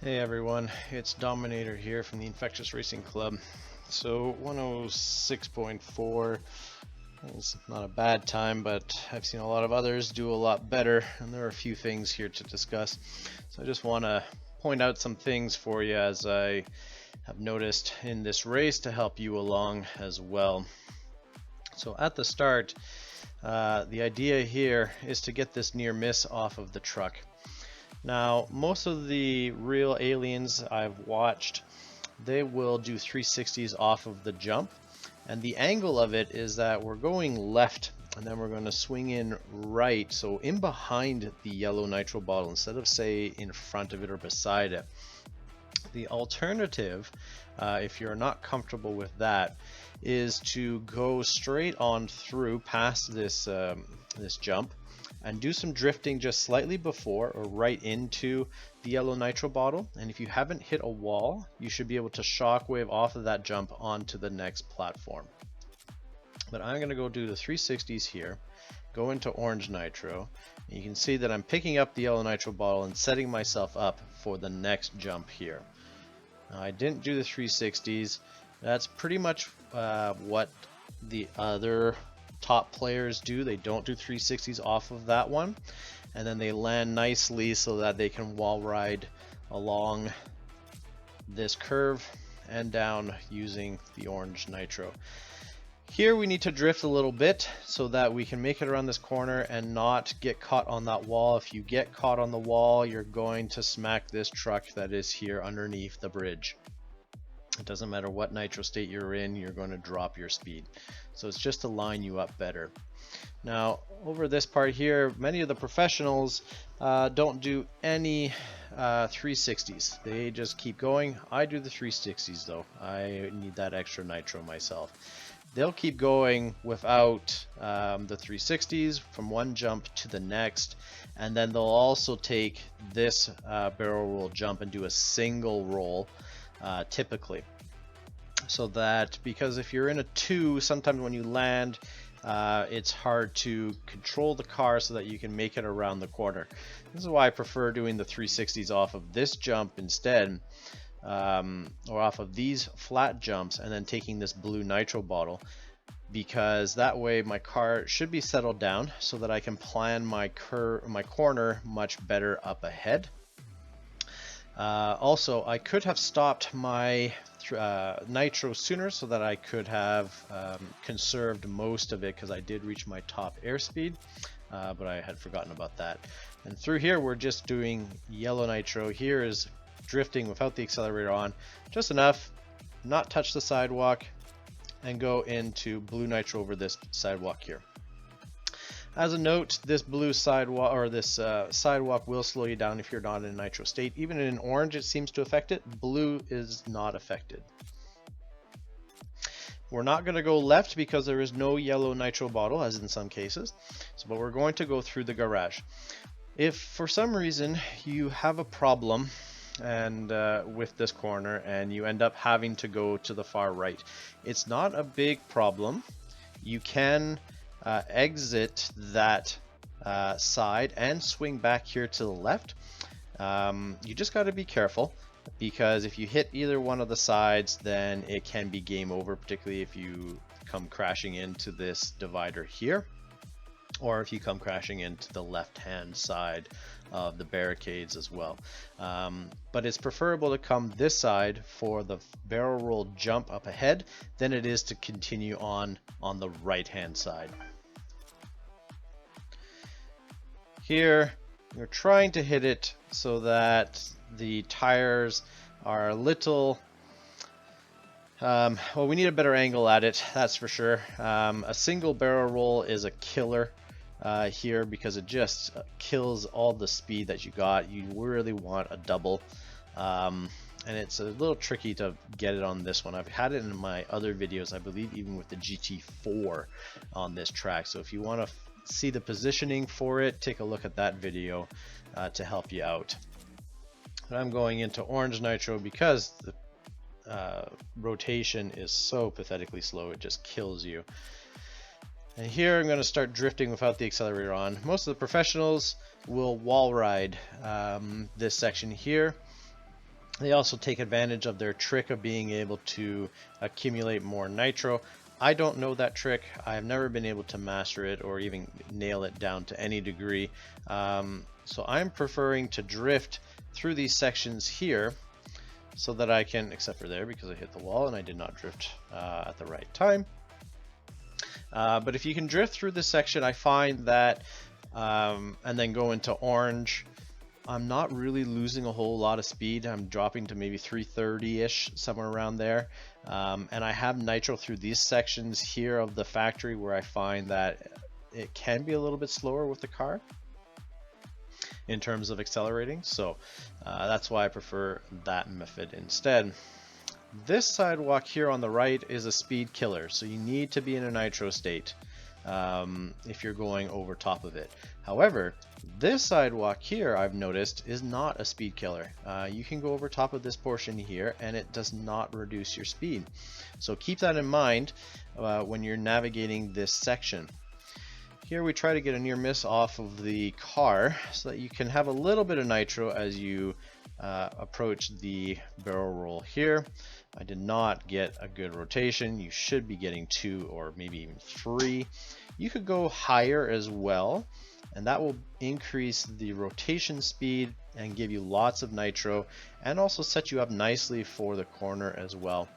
Hey everyone, it's Dominator here from the Infectious Racing Club. So 106.4 is not a bad time, but I've seen a lot of others do a lot better, and there are a few things here to discuss. So I just want to point out some things for you as I have noticed in this race to help you along as well. So at the start, the idea here is to get this near miss off of the truck. Now, most of the real aliens I've watched, they will do 360s off of the jump, and the angle of it is that we're going left and then we're going to swing in right, so in behind the yellow nitro bottle instead of, say, in front of it or beside it. The alternative, if you're not comfortable with that, is to go straight on through past this this jump and do some drifting just slightly before or right into the yellow nitro bottle, and if you haven't hit a wall, you should be able to shockwave off of that jump onto the next platform. But I'm going to go do the 360s here, go into orange nitro, and you can see that I'm picking up the yellow nitro bottle and setting myself up for the next jump here. Now, I didn't do the 360s. That's pretty much what the other top players do. They don't do 360s off of that one, and then they land nicely so that they can wall ride along this curve and down using the orange nitro. Here we need to drift a little bit so that we can make it around this corner and not get caught on that wall. If you get caught on the wall, you're going to smack this truck that is here underneath the bridge. It doesn't matter what nitro state you're in, you're going to drop your speed. So it's just to line you up better. Now, over this part here, many of the professionals don't do any 360s. They just keep going. I do the 360s though. I need that extra nitro myself. They'll keep going without the 360s from one jump to the next, and then they'll also take this barrel roll jump and do a single roll typically. So that, because if you're in a 2, sometimes when you land, it's hard to control the car so that you can make it around the corner. This is why I prefer doing the 360s off of this jump instead, or off of these flat jumps, and then taking this blue nitro bottle, because that way my car should be settled down so that I can plan my corner much better up ahead. Also, I could have stopped my nitro sooner so that I could have conserved most of it, because I did reach my top airspeed, but I had forgotten about that. And through here we're just doing yellow nitro. Here is drifting without the accelerator on, just enough, not touch the sidewalk, and go into blue nitro over this sidewalk here. As a note, this blue sidewalk, or this sidewalk, will slow you down if you're not in a nitro state. Even in orange it seems to affect it. Blue is not affected. We're not going to go left because there is no yellow nitro bottle, as in some cases. But we're going to go through the garage. If for some reason you have a problem and with this corner and you end up having to go to the far right, it's not a big problem. You can exit that side and swing back here to the left. You just got to be careful, because if you hit either one of the sides, then it can be game over, particularly if you come crashing into this divider here, or if you come crashing into the left hand side of the barricades as well. But it's preferable to come this side for the barrel roll jump up ahead than it is to continue on the right hand side. Here we're trying to hit it so that the tires are a little well, we need a better angle at it, that's for sure. A single barrel roll is a killer here, because it just kills all the speed that you got. You really want a double, and it's a little tricky to get it on this one. I've had it in my other videos, I believe even with the GT4 on this track. So if you want to see the positioning for it, take a look at that video to help you out. But I'm going into orange nitro because the rotation is so pathetically slow, it just kills you. And here I'm going to start drifting without the accelerator on. Most of the professionals will wall ride this section here, They also take advantage of their trick of being able to accumulate more nitro. I don't know that trick. I've never been able to master it or even nail it down to any degree. So I'm preferring to drift through these sections here so that I can, except for there because I hit the wall and I did not drift at the right time. But if you can drift through this section, I find that, and then go into orange, I'm not really losing a whole lot of speed. I'm dropping to maybe 330-ish, somewhere around there. And I have nitro through these sections here of the factory where I find that it can be a little bit slower with the car in terms of accelerating. So that's why I prefer that method instead. This sidewalk here on the right is a speed killer, so you need to be in a nitro state if you're going over top of it. However, this sidewalk here, I've noticed, is not a speed killer. You can go over top of this portion here and it does not reduce your speed. So keep that in mind when you're navigating this section. Here we try to get a near miss off of the car so that you can have a little bit of nitro as you approach the barrel roll here. I did not get a good rotation. You should be getting 2 or maybe even 3. You could go higher as well, and that will increase the rotation speed and give you lots of nitro and also set you up nicely for the corner as well.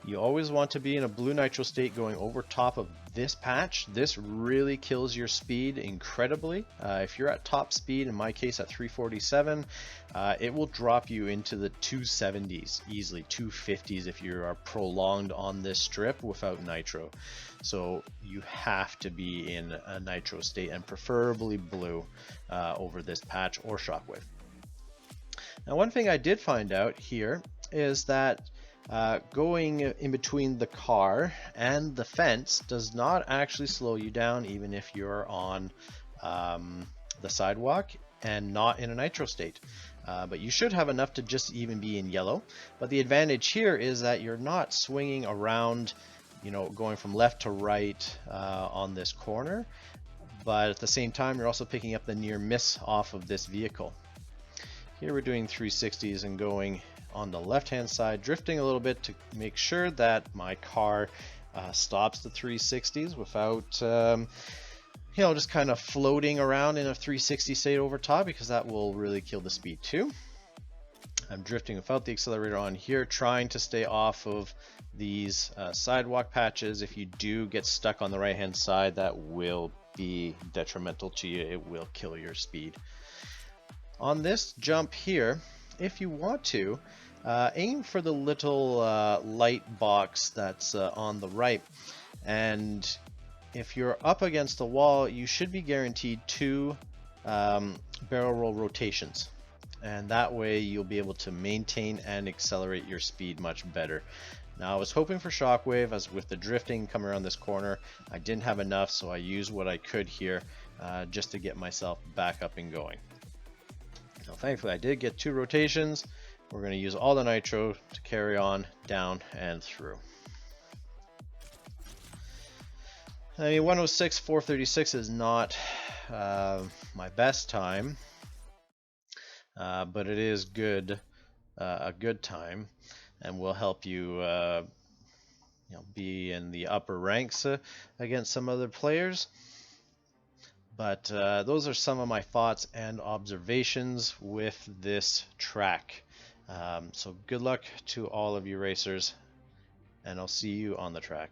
You always want to be in a blue nitro state going over top of this patch. This really kills your speed incredibly. If you're at top speed, in my case at 347, it will drop you into the 270s easily, 250s if you are prolonged on this strip without nitro. So you have to be in a nitro state and preferably blue over this patch or shockwave. Now, one thing I did find out here is that going in between the car and the fence does not actually slow you down even if you're on the sidewalk and not in a nitro state. But you should have enough to just even be in yellow. But the advantage here is that you're not swinging around, you know, going from left to right on this corner. But at the same time, you're also picking up the near miss off of this vehicle. Here we're doing 360s and going on the left hand side, drifting a little bit to make sure that my car stops the 360s without you know, just kind of floating around in a 360 state over top, because that will really kill the speed too. I'm drifting without the accelerator on here, trying to stay off of these sidewalk patches. If you do get stuck on the right hand side, that will be detrimental to you. It will kill your speed. On this jump here, if you want to, aim for the little light box that's on the right, and if you're up against the wall, you should be guaranteed 2 barrel roll rotations, and that way you'll be able to maintain and accelerate your speed much better. Now, I was hoping for shockwave, as with the drifting coming around this corner, I didn't have enough, so I used what I could here just to get myself back up and going. Now, thankfully I did get 2 rotations. We're going to use all the nitro to carry on down and through. I mean, 106, 436 is not my best time, but it is good, a good time, and will help you, you know, be in the upper ranks against some other players. But those are some of my thoughts and observations with this track. So good luck to all of you racers, and I'll see you on the track.